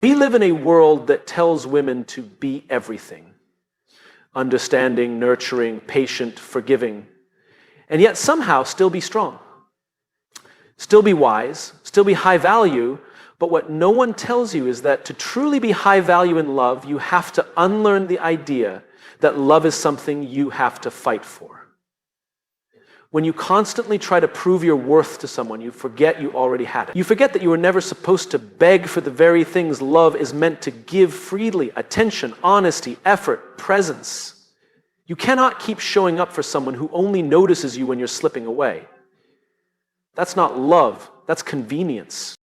We live in a world that tells women to be everything: understanding, nurturing, patient, forgiving, and yet somehow still be strong, still be wise, still be high value. But what no one tells you is that to truly be high value in love, you have to unlearn the idea that love is something you have to fight for. When you constantly try to prove your worth to someone, you forget you already had it. You forget that you were never supposed to beg for the very things love is meant to give freely: attention, honesty, effort, presence. You cannot keep showing up for someone who only notices you when you're slipping away. That's not love, that's convenience.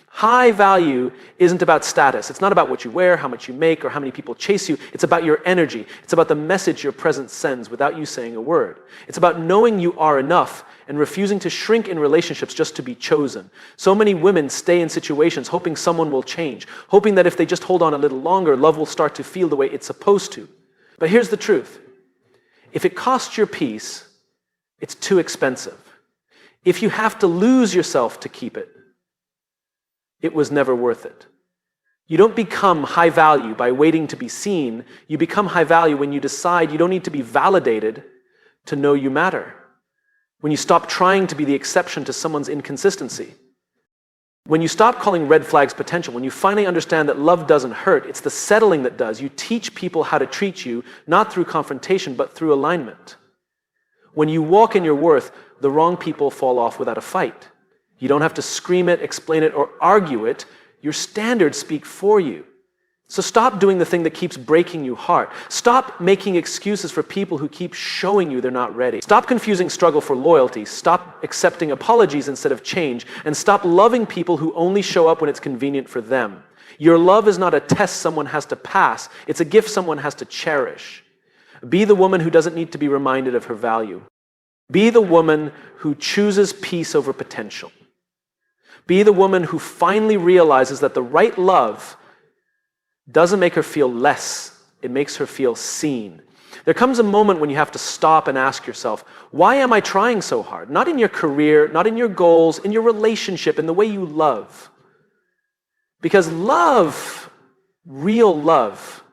High value isn't about status. It's not about what you wear, how much you make, or how many people chase you. It's about your energy. It's about the message your presence sends without you saying a word. It's about knowing you are enough and refusing to shrink in relationships just to be chosen. So many women stay in situations hoping someone will change, hoping that if they just hold on a little longer, love will start to feel the way it's supposed to. But here's the truth. If it costs your peace, it's too expensive. If you have to lose yourself to keep it, it was never worth it. You don't become high value by waiting to be seen. You become high value when you decide you don't need to be validated to know you matter. When you stop trying to be the exception to someone's inconsistency. When you stop calling red flags potential. When you finally understand that love doesn't hurt, it's the settling that does. You teach people how to treat you, not through confrontation, but through alignment. When you walk in your worth, the wrong people fall off without a fight. You don't have to scream it, explain it, or argue it. Your standards speak for you. So stop doing the thing that keeps breaking you heart. Stop making excuses for people who keep showing you they're not ready. Stop confusing struggle for loyalty. Stop accepting apologies instead of change. And stop loving people who only show up when it's convenient for them. Your love is not a test someone has to pass. It's a gift someone has to cherish. Be the woman who doesn't need to be reminded of her value. Be the woman who chooses peace over potential. Be the woman who finally realizes that the right love doesn't make her feel less. It makes her feel seen. There comes a moment when you have to stop and ask yourself, why am I trying so hard? Not in your career, not in your goals, in your relationship, in the way you love. Because love, real love,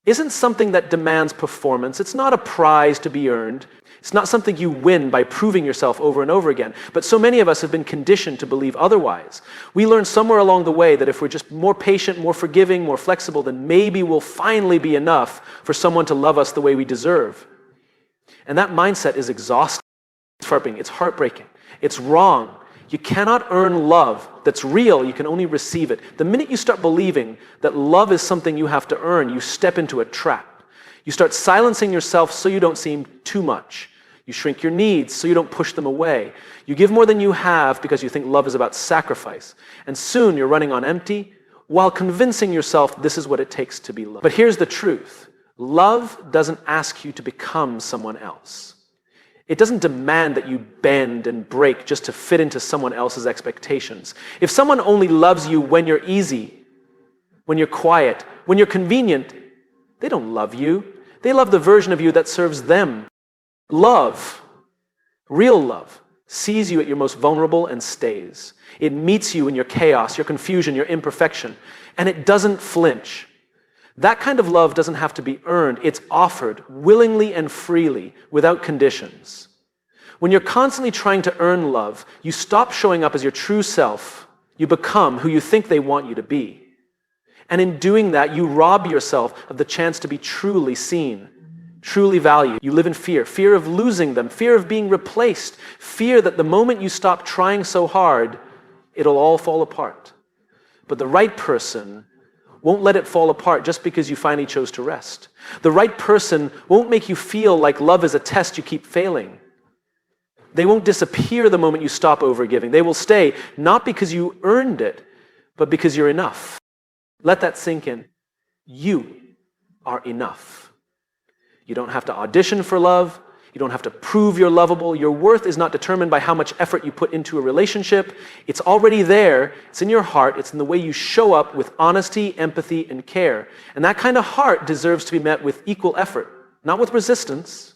isn't something that demands performance. It's not a prize to be earned. It's not something you win by proving yourself over and over again. But so many of us have been conditioned to believe otherwise. We learned somewhere along the way that if we're just more patient, more forgiving, more flexible, then maybe we'll finally be enough for someone to love us the way we deserve. And that mindset is exhausting. It's heartbreaking. It's wrong. You cannot earn love that's real. You can only receive it. The minute you start believing that love is something you have to earn, you step into a trap. You start silencing yourself so you don't seem too much. You shrink your needs so you don't push them away. You give more than you have because you think love is about sacrifice. And soon you're running on empty while convincing yourself this is what it takes to be loved. But here's the truth. Love doesn't ask you to become someone else. It doesn't demand that you bend and break just to fit into someone else's expectations. If someone only loves you when you're easy, when you're quiet, when you're convenient, they don't love you. They love the version of you that serves them. Love, real love, sees you at your most vulnerable and stays. It meets you in your chaos, your confusion, your imperfection, and it doesn't flinch. That kind of love doesn't have to be earned. It's offered willingly and freely, without conditions. When you're constantly trying to earn love, you stop showing up as your true self. You become who you think they want you to be. And in doing that, you rob yourself of the chance to be truly seen, truly valued. You live in fear, fear of losing them, fear of being replaced, fear that the moment you stop trying so hard, it'll all fall apart. But the right person won't let it fall apart just because you finally chose to rest. The right person won't make you feel like love is a test you keep failing. They won't disappear the moment you stop overgiving. They will stay, not because you earned it, but because you're enough. Let that sink in. You are enough. You don't have to audition for love. You don't have to prove you're lovable. Your worth is not determined by how much effort you put into a relationship. It's already there. It's in your heart. It's in the way you show up with honesty, empathy, and care. And that kind of heart deserves to be met with equal effort, not with resistance.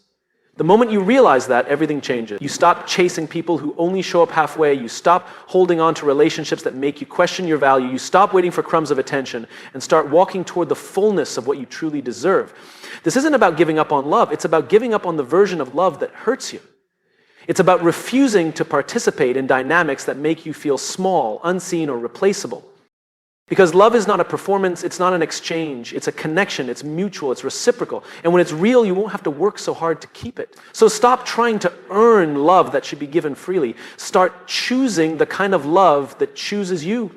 The moment you realize that, everything changes. You stop chasing people who only show up halfway. You stop holding on to relationships that make you question your value. You stop waiting for crumbs of attention and start walking toward the fullness of what you truly deserve. This isn't about giving up on love. It's about giving up on the version of love that hurts you. It's about refusing to participate in dynamics that make you feel small, unseen, or replaceable. Because love is not a performance, it's not an exchange, it's a connection, it's mutual, it's reciprocal. And when it's real, you won't have to work so hard to keep it. So stop trying to earn love that should be given freely. Start choosing the kind of love that chooses you.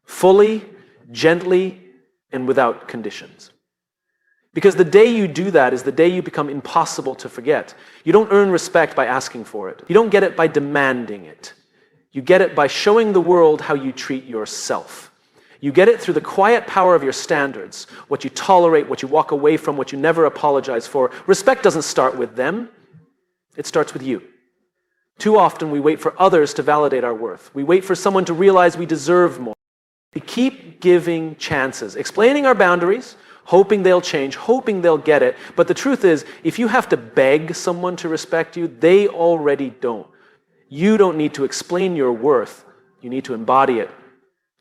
Fully, gently, and without conditions. Because the day you do that is the day you become impossible to forget. You don't earn respect by asking for it. You don't get it by demanding it. You get it by showing the world how you treat yourself. You get it through the quiet power of your standards, what you tolerate, what you walk away from, what you never apologize for. Respect doesn't start with them. It starts with you. Too often we wait for others to validate our worth. We wait for someone to realize we deserve more. We keep giving chances, explaining our boundaries, hoping they'll change, hoping they'll get it. But the truth is, if you have to beg someone to respect you, they already don't. You don't need to explain your worth. You need to embody it.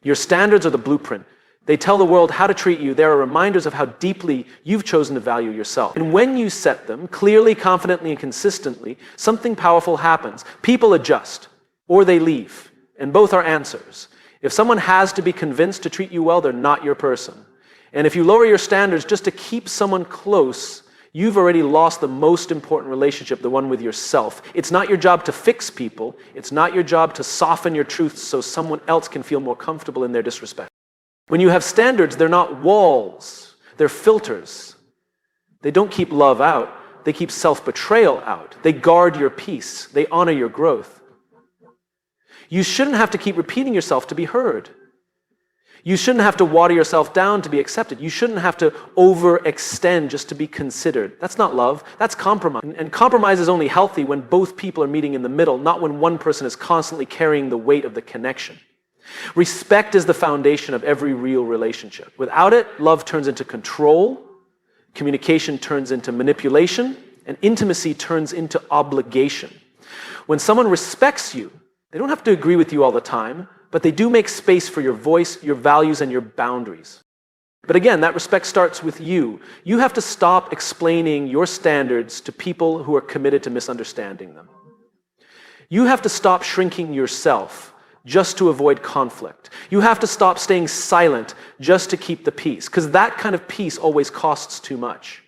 Your standards are the blueprint. They tell the world how to treat you. They are reminders of how deeply you've chosen to value yourself. And when you set them clearly, confidently, and consistently, something powerful happens. People adjust, or they leave. And both are answers. If someone has to be convinced to treat you well, they're not your person. And if you lower your standards just to keep someone close, you've already lost the most important relationship, the one with yourself. It's not your job to fix people. It's not your job to soften your truths so someone else can feel more comfortable in their disrespect. When you have standards, they're not walls. They're filters. They don't keep love out. They keep self-betrayal out. They guard your peace. They honor your growth. You shouldn't have to keep repeating yourself to be heard. You shouldn't have to water yourself down to be accepted. You shouldn't have to overextend just to be considered. That's not love. That's compromise. And compromise is only healthy when both people are meeting in the middle, not when one person is constantly carrying the weight of the connection. Respect is the foundation of every real relationship. Without it, love turns into control, communication turns into manipulation, and intimacy turns into obligation. When someone respects you, they don't have to agree with you all the time, but they do make space for your voice, your values, and your boundaries. But again, that respect starts with you. You have to stop explaining your standards to people who are committed to misunderstanding them. You have to stop shrinking yourself just to avoid conflict. You have to stop staying silent just to keep the peace, because that kind of peace always costs too much.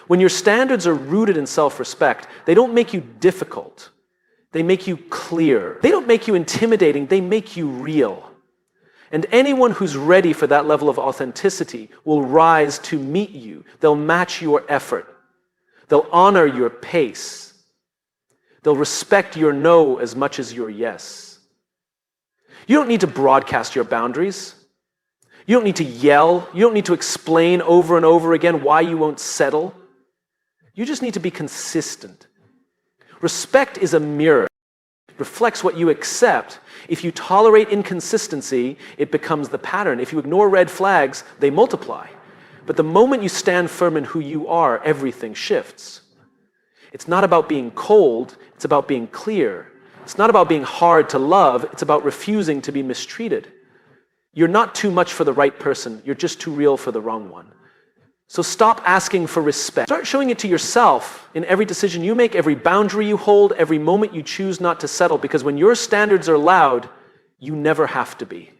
When your standards are rooted in self-respect, they don't make you difficult. They make you clear. They don't make you intimidating, they make you real. And anyone who's ready for that level of authenticity will rise to meet you. They'll match your effort. They'll honor your pace. They'll respect your no as much as your yes. You don't need to broadcast your boundaries. You don't need to yell. You don't need to explain over and over again why you won't settle. You just need to be consistent. Respect is a mirror. It reflects what you accept. If you tolerate inconsistency, it becomes the pattern. If you ignore red flags, they multiply. But the moment you stand firm in who you are, everything shifts. It's not about being cold, it's about being clear. It's not about being hard to love, it's about refusing to be mistreated. You're not too much for the right person, you're just too real for the wrong one. So stop asking for respect. Start showing it to yourself in every decision you make, every boundary you hold, every moment you choose not to settle, because when your standards are loud, you never have to be.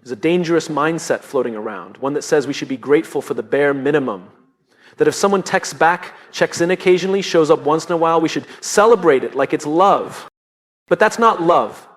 There's a dangerous mindset floating around, one that says we should be grateful for the bare minimum. That if someone texts back, checks in occasionally, shows up once in a while, we should celebrate it like it's love. But that's not love.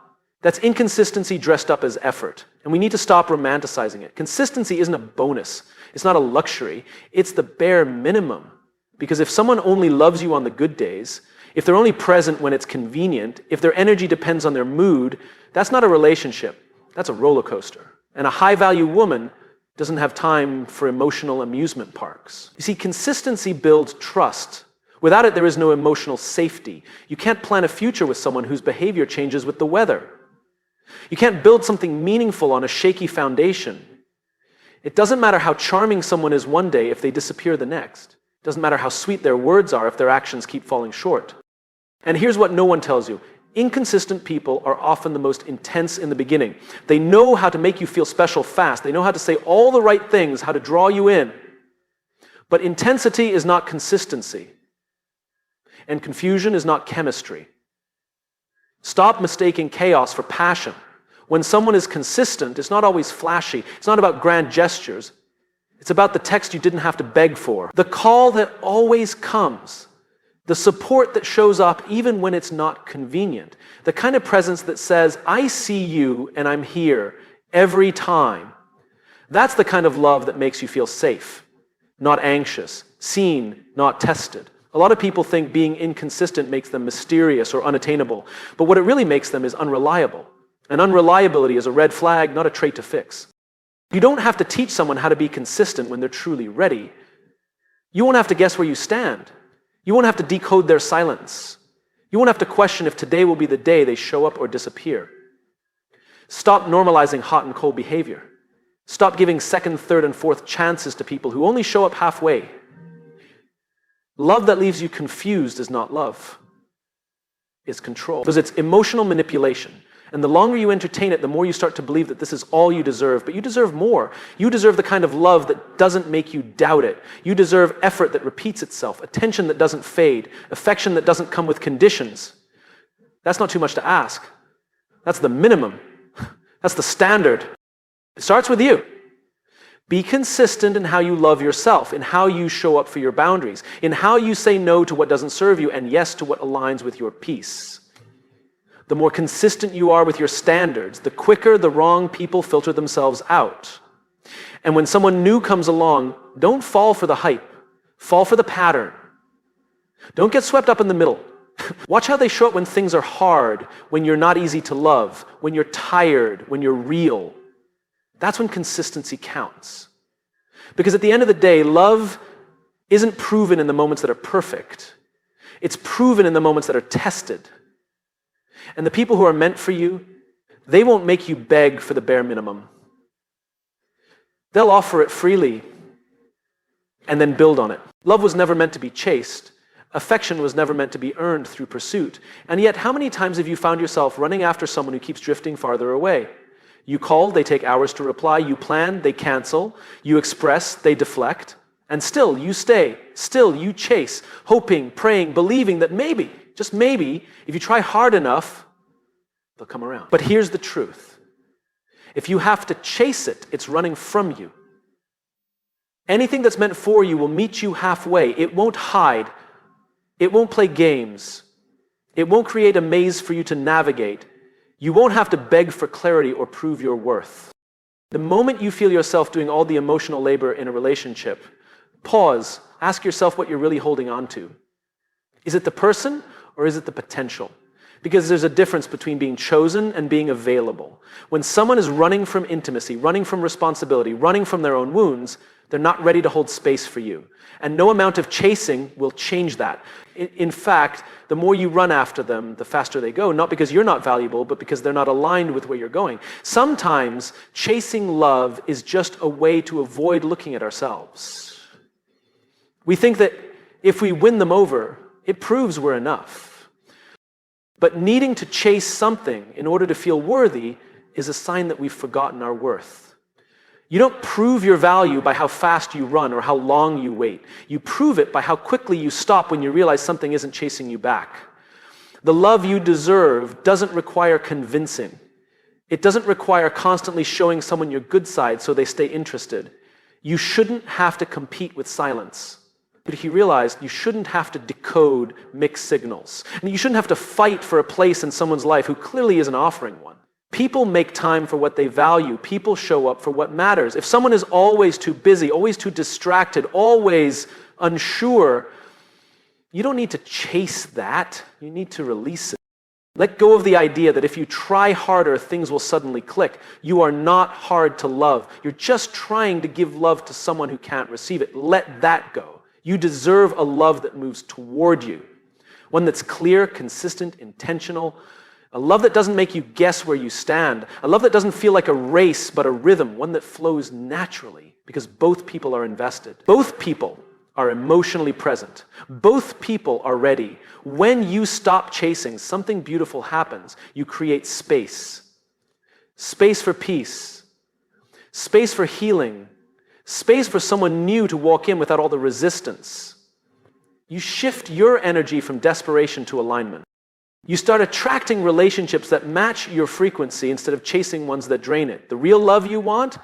That's inconsistency dressed up as effort. And we need to stop romanticizing it. Consistency isn't a bonus. It's not a luxury. It's the bare minimum. Because if someone only loves you on the good days, if they're only present when it's convenient, if their energy depends on their mood, that's not a relationship. That's a roller coaster. And a high-value woman doesn't have time for emotional amusement parks. You see, consistency builds trust. Without it, there is no emotional safety. You can't plan a future with someone whose behavior changes with the weather. You can't build something meaningful on a shaky foundation. It doesn't matter how charming someone is one day if they disappear the next. Doesn't matter how sweet their words are if their actions keep falling short. And here's what no one tells you. Inconsistent people are often the most intense in the beginning. They know how to make you feel special fast. They know how to say all the right things, how to draw you in. But intensity is not consistency. And confusion is not chemistry. Stop mistaking chaos for passion. When someone is consistent, it's not always flashy. It's not about grand gestures. It's about the text you didn't have to beg for. The call that always comes. The support that shows up even when it's not convenient. The kind of presence that says, I see you and I'm here every time. That's the kind of love that makes you feel safe, not anxious, seen, not tested. A lot of people think being inconsistent makes them mysterious or unattainable, but what it really makes them is unreliable. And unreliability is a red flag, not a trait to fix. You don't have to teach someone how to be consistent when they're truly ready. You won't have to guess where you stand. You won't have to decode their silence. You won't have to question if today will be the day they show up or disappear. Stop normalizing hot and cold behavior. Stop giving second, third, and fourth chances to people who only show up halfway. Love that leaves you confused is not love. It's control. Because it's emotional manipulation. And the longer you entertain it, the more you start to believe that this is all you deserve. But you deserve more. You deserve the kind of love that doesn't make you doubt it. You deserve effort that repeats itself, attention that doesn't fade, affection that doesn't come with conditions. That's not too much to ask. That's the minimum. That's the standard. It starts with you. Be consistent in how you love yourself, in how you show up for your boundaries, in how you say no to what doesn't serve you and yes to what aligns with your peace. The more consistent you are with your standards, the quicker the wrong people filter themselves out. And when someone new comes along, don't fall for the hype. Fall for the pattern. Don't get swept up in the middle. Watch how they show up when things are hard, when you're not easy to love, when you're tired, when you're real. That's when consistency counts. Because at the end of the day, love isn't proven in the moments that are perfect. It's proven in the moments that are tested. And the people who are meant for you, they won't make you beg for the bare minimum. They'll offer it freely and then build on it. Love was never meant to be chased. Affection was never meant to be earned through pursuit. And yet, how many times have you found yourself running after someone who keeps drifting farther away? You call, they take hours to reply. You plan, they cancel. You express, they deflect. And still, you stay. Still, you chase, hoping, praying, believing that maybe, just maybe, if you try hard enough, they'll come around. But here's the truth. If you have to chase it, it's running from you. Anything that's meant for you will meet you halfway. It won't hide. It won't play games. It won't create a maze for you to navigate. You won't have to beg for clarity or prove your worth. The moment you feel yourself doing all the emotional labor in a relationship, pause, ask yourself what you're really holding on to. Is it the person or is it the potential? Because there's a difference between being chosen and being available. When someone is running from intimacy, running from responsibility, running from their own wounds, they're not ready to hold space for you. And no amount of chasing will change that. In fact, the more you run after them, the faster they go, not because you're not valuable, but because they're not aligned with where you're going. Sometimes chasing love is just a way to avoid looking at ourselves. We think that if we win them over, it proves we're enough. But needing to chase something in order to feel worthy is a sign that we've forgotten our worth. You don't prove your value by how fast you run or how long you wait. You prove it by how quickly you stop when you realize something isn't chasing you back. The love you deserve doesn't require convincing. It doesn't require constantly showing someone your good side so they stay interested. You shouldn't have to compete with silence. But he realized you shouldn't have to decode mixed signals. And you shouldn't have to fight for a place in someone's life who clearly isn't offering one. People make time for what they value. People show up for what matters. If someone is always too busy, always too distracted, always unsure, you don't need to chase that. You need to release it. Let go of the idea that if you try harder, things will suddenly click. You are not hard to love. You're just trying to give love to someone who can't receive it. Let that go. You deserve a love that moves toward you. One that's clear, consistent, intentional. A love that doesn't make you guess where you stand. A love that doesn't feel like a race, but a rhythm. One that flows naturally because both people are invested. Both people are emotionally present. Both people are ready. When you stop chasing, something beautiful happens. You create space. Space for peace. Space for healing. Space for someone new to walk in without all the resistance. You shift your energy from desperation to alignment. You start attracting relationships that match your frequency instead of chasing ones that drain it. The real love you want,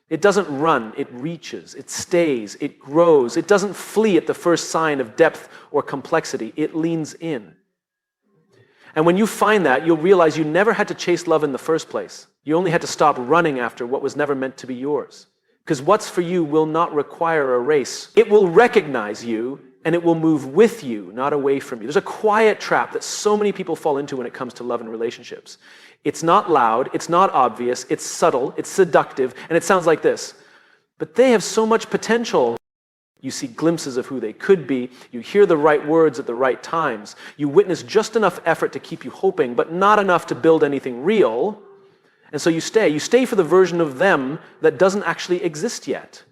it doesn't run, it reaches, it stays, it grows. It doesn't flee at the first sign of depth or complexity. It leans in. And when you find that, you'll realize you never had to chase love in the first place. You only had to stop running after what was never meant to be yours. Because what's for you will not require a race. It will recognize you, and it will move with you, not away from you. There's a quiet trap that so many people fall into when it comes to love and relationships. It's not loud, it's not obvious, it's subtle, it's seductive, and it sounds like this. But they have so much potential. You see glimpses of who they could be. You hear the right words at the right times. You witness just enough effort to keep you hoping, but not enough to build anything real. And so you stay. You stay for the version of them that doesn't actually exist yet.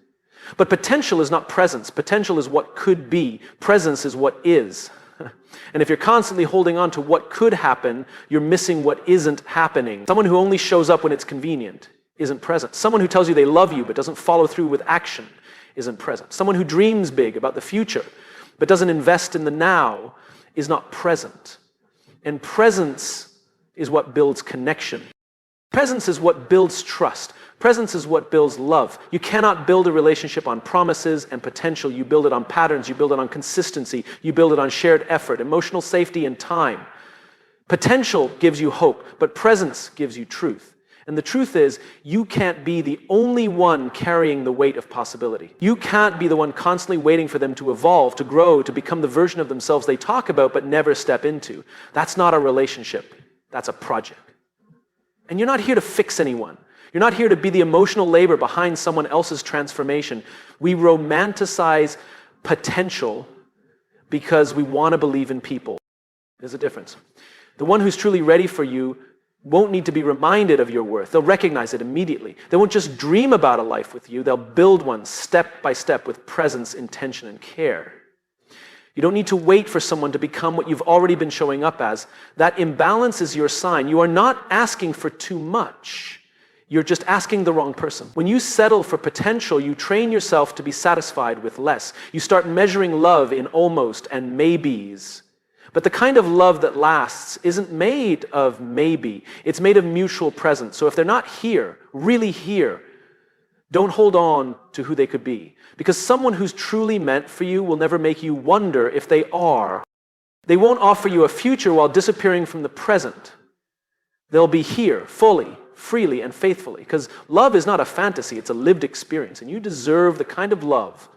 But potential is not presence. Potential is what could be. Presence is what is. And if you're constantly holding on to what could happen, you're missing what isn't happening. Someone who only shows up when it's convenient isn't present. Someone who tells you they love you but doesn't follow through with action isn't present. Someone who dreams big about the future but doesn't invest in the now is not present. And presence is what builds connection. Presence is what builds trust. Presence is what builds love. You cannot build a relationship on promises and potential. You build it on patterns. You build it on consistency. You build it on shared effort, emotional safety, and time. Potential gives you hope, but presence gives you truth. And the truth is, you can't be the only one carrying the weight of possibility. You can't be the one constantly waiting for them to evolve, to grow, to become the version of themselves they talk about but never step into. That's not a relationship. That's a project. And you're not here to fix anyone. You're not here to be the emotional labor behind someone else's transformation. We romanticize potential because we want to believe in people. There's a difference. The one who's truly ready for you won't need to be reminded of your worth. They'll recognize it immediately. They won't just dream about a life with you. They'll build one step by step with presence, intention, and care. You don't need to wait for someone to become what you've already been showing up as. That imbalance is your sign. You are not asking for too much. You're just asking the wrong person. When you settle for potential, you train yourself to be satisfied with less. You start measuring love in almost and maybes. But the kind of love that lasts isn't made of maybe. It's made of mutual presence. So if they're not here, really here, don't hold on to who they could be. Because someone who's truly meant for you will never make you wonder if they are. They won't offer you a future while disappearing from the present. They'll be here, fully, freely, and faithfully. Because love is not a fantasy, it's a lived experience. And you deserve the kind of love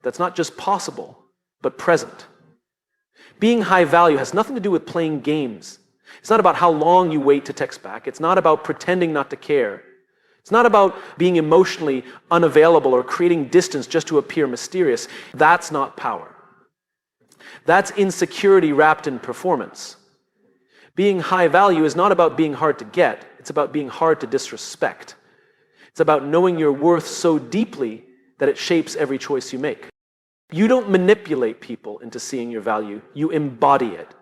that's not just possible, but present. Being high value has nothing to do with playing games. It's not about how long you wait to text back. It's not about pretending not to care. It's not about being emotionally unavailable or creating distance just to appear mysterious. That's not power. That's insecurity wrapped in performance. Being high value is not about being hard to get. It's about being hard to disrespect. It's about knowing your worth so deeply that it shapes every choice you make. You don't manipulate people into seeing your value. You embody it.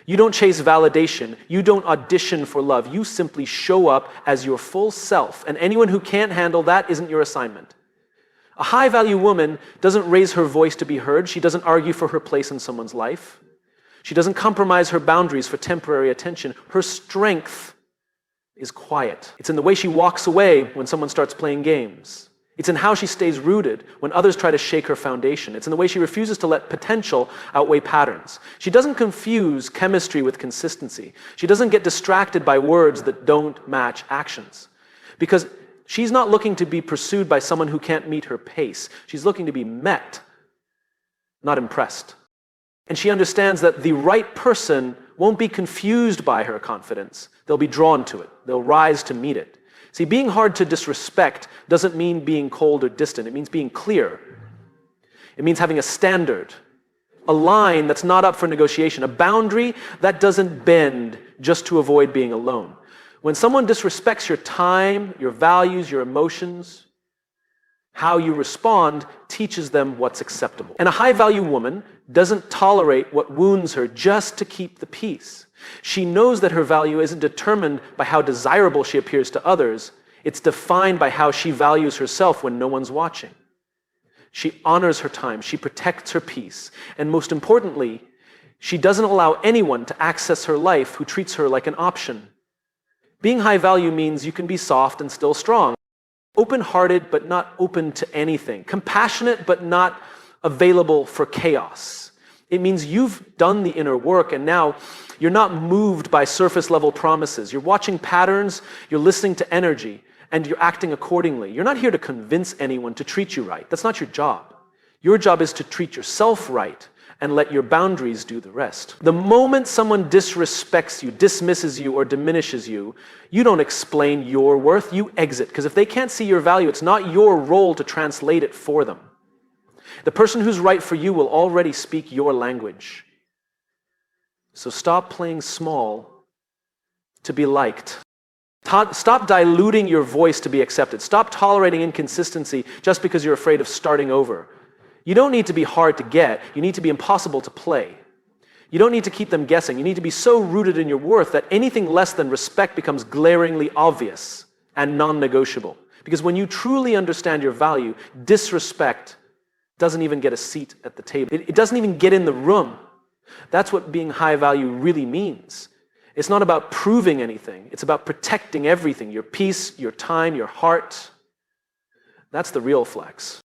You don't chase validation. You don't audition for love. You simply show up as your full self. And anyone who can't handle that isn't your assignment. A high-value woman doesn't raise her voice to be heard. She doesn't argue for her place in someone's life. She doesn't compromise her boundaries for temporary attention. Her strength is quiet. It's in the way she walks away when someone starts playing games. It's in how she stays rooted when others try to shake her foundation. It's in the way she refuses to let potential outweigh patterns. She doesn't confuse chemistry with consistency. She doesn't get distracted by words that don't match actions. Because she's not looking to be pursued by someone who can't meet her pace. She's looking to be met, not impressed. And she understands that the right person won't be confused by her confidence. They'll be drawn to it. They'll rise to meet it. See, being hard to disrespect doesn't mean being cold or distant. It means being clear. It means having a standard, a line that's not up for negotiation, a boundary that doesn't bend just to avoid being alone. When someone disrespects your time, your values, your emotions, How you respond teaches them what's acceptable. And a high-value woman doesn't tolerate what wounds her just to keep the peace. She knows that her value isn't determined by how desirable she appears to others. It's defined by how she values herself when no one's watching. She honors her time. She protects her peace. And most importantly, she doesn't allow anyone to access her life who treats her like an option. Being high value means you can be soft and still strong. Open-hearted but not open to anything. Compassionate but not available for chaos. It means you've done the inner work and now you're not moved by surface-level promises. You're watching patterns, you're listening to energy, and you're acting accordingly. You're not here to convince anyone to treat you right. That's not your job. Your job is to treat yourself right and let your boundaries do the rest. The moment someone disrespects you, dismisses you, or diminishes you, you don't explain your worth, you exit. Because if they can't see your value, it's not your role to translate it for them. The person who's right for you will already speak your language. So stop playing small to be liked. Stop diluting your voice to be accepted. Stop tolerating inconsistency just because you're afraid of starting over. You don't need to be hard to get. You need to be impossible to play. You don't need to keep them guessing. You need to be so rooted in your worth that anything less than respect becomes glaringly obvious and non-negotiable. Because when you truly understand your value, disrespect doesn't even get a seat at the table. It doesn't even get in the room. That's what being high value really means. It's not about proving anything. It's about protecting everything, your peace, your time, your heart. That's the real flex.